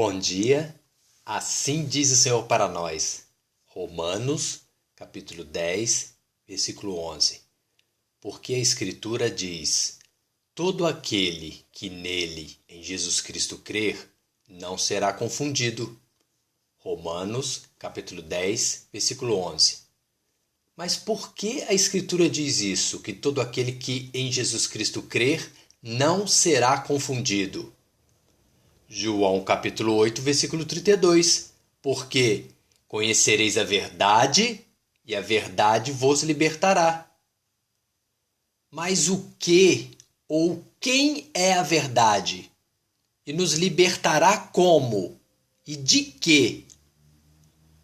Bom dia, assim diz o Senhor para nós. Romanos, capítulo 10, versículo 11. Porque a Escritura diz: todo aquele que nele, em Jesus Cristo, crer, não será confundido. Romanos, capítulo 10, versículo 11. Mas por que a Escritura diz isso? Que todo aquele que em Jesus Cristo crer não será confundido. João capítulo 8, versículo 32. Porque conhecereis a verdade e a verdade vos libertará. Mas o que ou quem é a verdade? E nos libertará como? E de quê?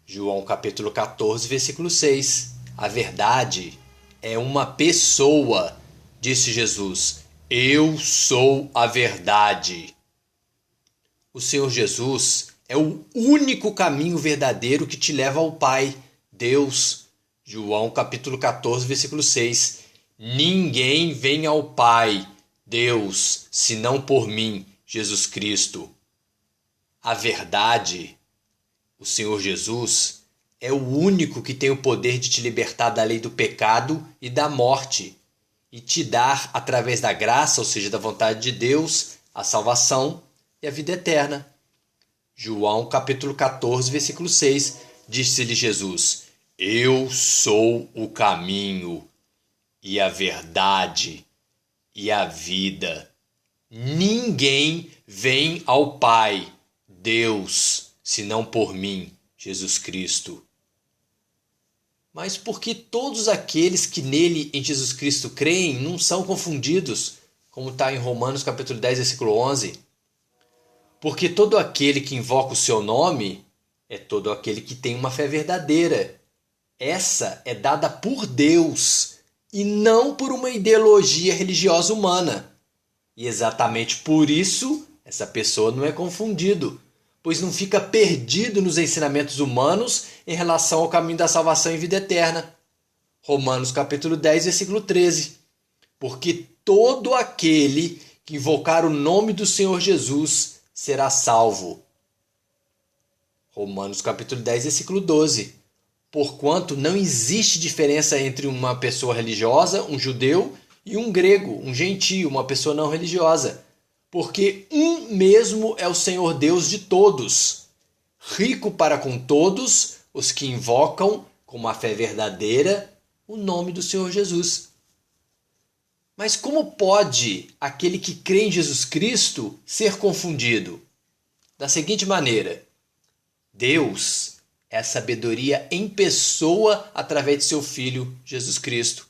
João capítulo 14, versículo 6. A verdade é uma pessoa, disse Jesus. Eu sou a verdade. O Senhor Jesus é o único caminho verdadeiro que te leva ao Pai, Deus. João capítulo 14, versículo 6. Ninguém vem ao Pai, Deus, senão por mim, Jesus Cristo. A verdade, o Senhor Jesus, é o único que tem o poder de te libertar da lei do pecado e da morte e te dar, através da graça, ou seja, da vontade de Deus, a salvação e a vida eterna. João capítulo 14, versículo 6, disse-lhe Jesus: eu sou o caminho e a verdade e a vida. Ninguém vem ao Pai, Deus, senão por mim, Jesus Cristo. Mas por que todos aqueles que nele, em Jesus Cristo, creem, não são confundidos? Como está em Romanos capítulo 10, versículo 11. Porque todo aquele que invoca o seu nome é todo aquele que tem uma fé verdadeira. Essa é dada por Deus e não por uma ideologia religiosa humana. E exatamente por isso, essa pessoa não é confundido, pois não fica perdido nos ensinamentos humanos em relação ao caminho da salvação e vida eterna. Romanos capítulo 10, versículo 13. Porque todo aquele que invocar o nome do Senhor Jesus será salvo. Romanos capítulo 10, versículo 12. Porquanto não existe diferença entre uma pessoa religiosa, um judeu, e um grego, um gentio, uma pessoa não religiosa. Porque um mesmo é o Senhor Deus de todos, rico para com todos os que invocam, com uma fé verdadeira, o nome do Senhor Jesus. Mas como pode aquele que crê em Jesus Cristo ser confundido? Da seguinte maneira: Deus é a sabedoria em pessoa através de seu Filho, Jesus Cristo.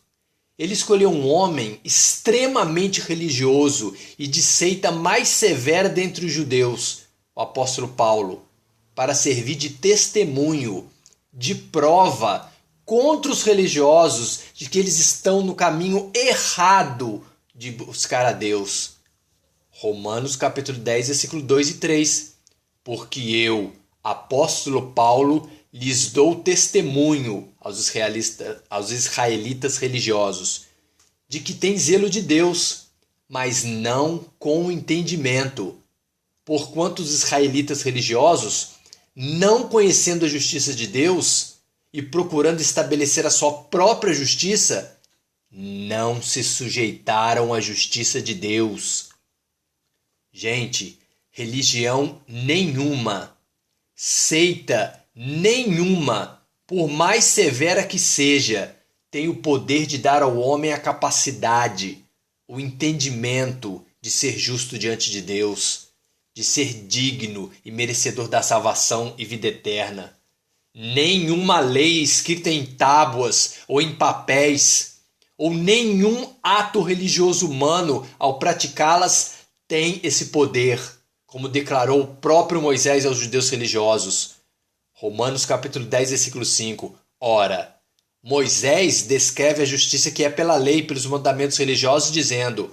Ele escolheu um homem extremamente religioso e de seita mais severa dentre os judeus, o apóstolo Paulo, para servir de testemunho, de prova contra os religiosos de que eles estão no caminho errado de buscar a Deus. Romanos capítulo 10, versículo 2 e 3. Porque eu, apóstolo Paulo, lhes dou testemunho aos israelitas religiosos, de que têm zelo de Deus, mas não com entendimento. Porquanto os israelitas religiosos, não conhecendo a justiça de Deus e procurando estabelecer a sua própria justiça, não se sujeitaram à justiça de Deus. Gente, religião nenhuma, seita nenhuma, por mais severa que seja, tem o poder de dar ao homem a capacidade, o entendimento de ser justo diante de Deus, de ser digno e merecedor da salvação e vida eterna. Nenhuma lei escrita em tábuas ou em papéis, ou nenhum ato religioso humano, ao praticá-las, tem esse poder, como declarou o próprio Moisés aos judeus religiosos. Romanos capítulo 10, versículo 5. Ora, Moisés descreve a justiça que é pela lei, pelos mandamentos religiosos, dizendo: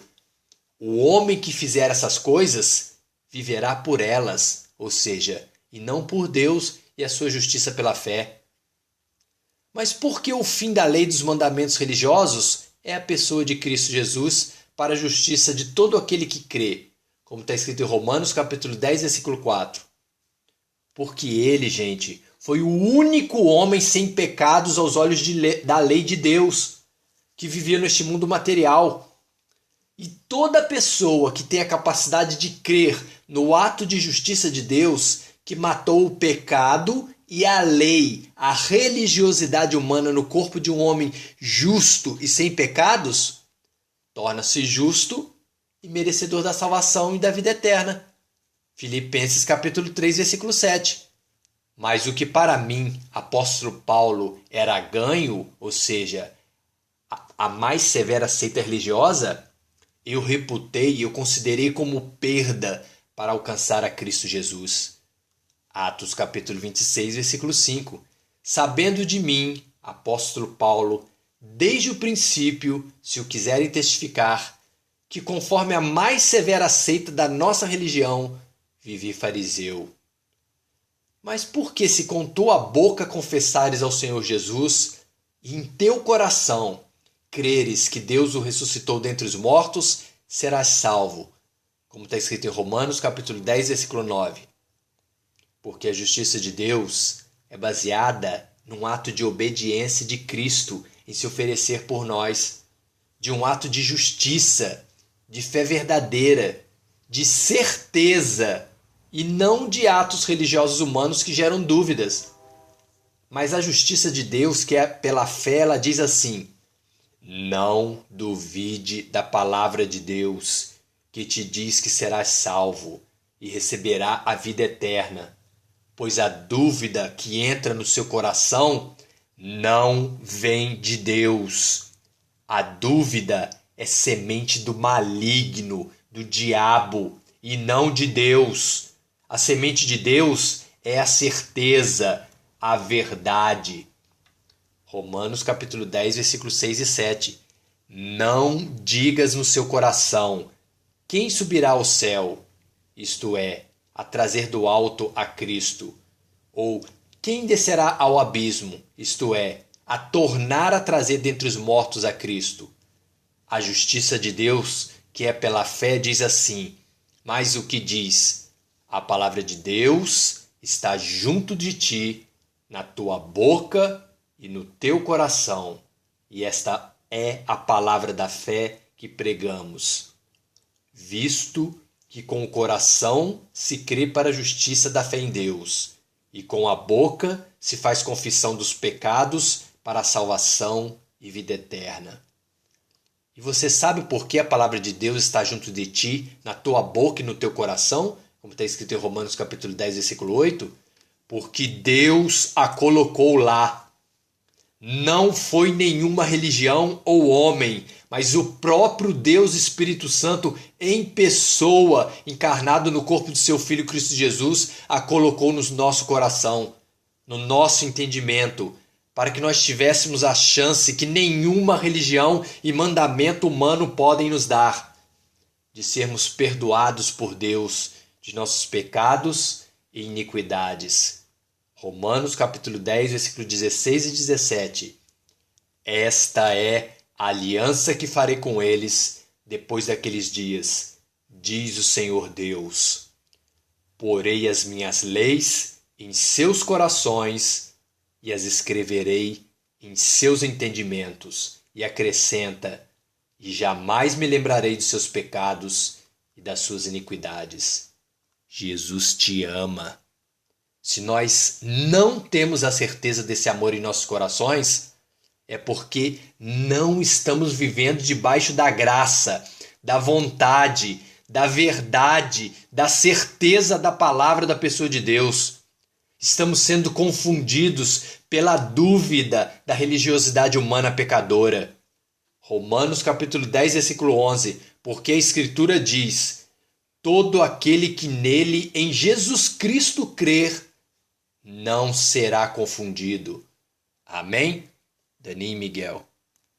o homem que fizer essas coisas viverá por elas, ou seja, e não por Deus e a sua justiça pela fé. Mas por que o fim da lei dos mandamentos religiosos é a pessoa de Cristo Jesus para a justiça de todo aquele que crê? Como está escrito em Romanos capítulo 10, versículo 4. Porque ele, gente, foi o único homem sem pecados aos olhos da lei de Deus, que vivia neste mundo material. E toda pessoa que tem a capacidade de crer no ato de justiça de Deus, que matou o pecado e a lei, a religiosidade humana no corpo de um homem justo e sem pecados, torna-se justo e merecedor da salvação e da vida eterna. Filipenses capítulo 3, versículo 7. Mas o que para mim, apóstolo Paulo, era ganho, ou seja, a mais severa seita religiosa, eu reputei e eu considerei como perda para alcançar a Cristo Jesus. Atos capítulo 26, versículo 5. Sabendo de mim, apóstolo Paulo, desde o princípio, se o quiserem testificar, que conforme a mais severa seita da nossa religião, vivi fariseu. Mas por que se com tua boca confessares ao Senhor Jesus e em teu coração creres que Deus o ressuscitou dentre os mortos, serás salvo, como está escrito em Romanos capítulo 10, versículo 9. Porque a justiça de Deus é baseada num ato de obediência de Cristo em se oferecer por nós, de um ato de justiça, de fé verdadeira, de certeza, e não de atos religiosos humanos que geram dúvidas. Mas a justiça de Deus, que é pela fé, ela diz assim: não duvide da palavra de Deus, que te diz que serás salvo e receberá a vida eterna. Pois a dúvida que entra no seu coração não vem de Deus. A dúvida é semente do maligno, do diabo, e não de Deus. A semente de Deus é a certeza, a verdade. Romanos capítulo 10, versículos 6 e 7. Não digas no seu coração: quem subirá ao céu? Isto é, a trazer do alto a Cristo. Ou quem descerá ao abismo? Isto é, a tornar a trazer dentre os mortos a Cristo. A justiça de Deus, que é pela fé, diz assim: mas o que diz? A palavra de Deus está junto de ti, na tua boca e no teu coração. E esta é a palavra da fé que pregamos. Visto que com o coração se crê para a justiça da fé em Deus, e com a boca se faz confissão dos pecados para a salvação e vida eterna. E você sabe por que a palavra de Deus está junto de ti, na tua boca e no teu coração? Como está escrito em Romanos capítulo 10, versículo 8? Porque Deus a colocou lá. Não foi nenhuma religião ou homem, mas o próprio Deus Espírito Santo em pessoa, encarnado no corpo de seu Filho Cristo Jesus, a colocou no nosso coração, no nosso entendimento, para que nós tivéssemos a chance que nenhuma religião e mandamento humano podem nos dar, de sermos perdoados por Deus de nossos pecados e iniquidades. Romanos capítulo 10, versículo 16 e 17. Esta é a aliança que farei com eles depois daqueles dias, diz o Senhor Deus. Porei as minhas leis em seus corações e as escreverei em seus entendimentos. E acrescenta: e jamais me lembrarei dos seus pecados e das suas iniquidades. Jesus te ama. Se nós não temos a certeza desse amor em nossos corações, é porque não estamos vivendo debaixo da graça, da vontade, da verdade, da certeza da palavra da pessoa de Deus. Estamos sendo confundidos pela dúvida da religiosidade humana pecadora. Romanos capítulo 10, versículo 11. Porque a Escritura diz: todo aquele que nele, em Jesus Cristo, crer, não será confundido. Amém? Dani e Miguel.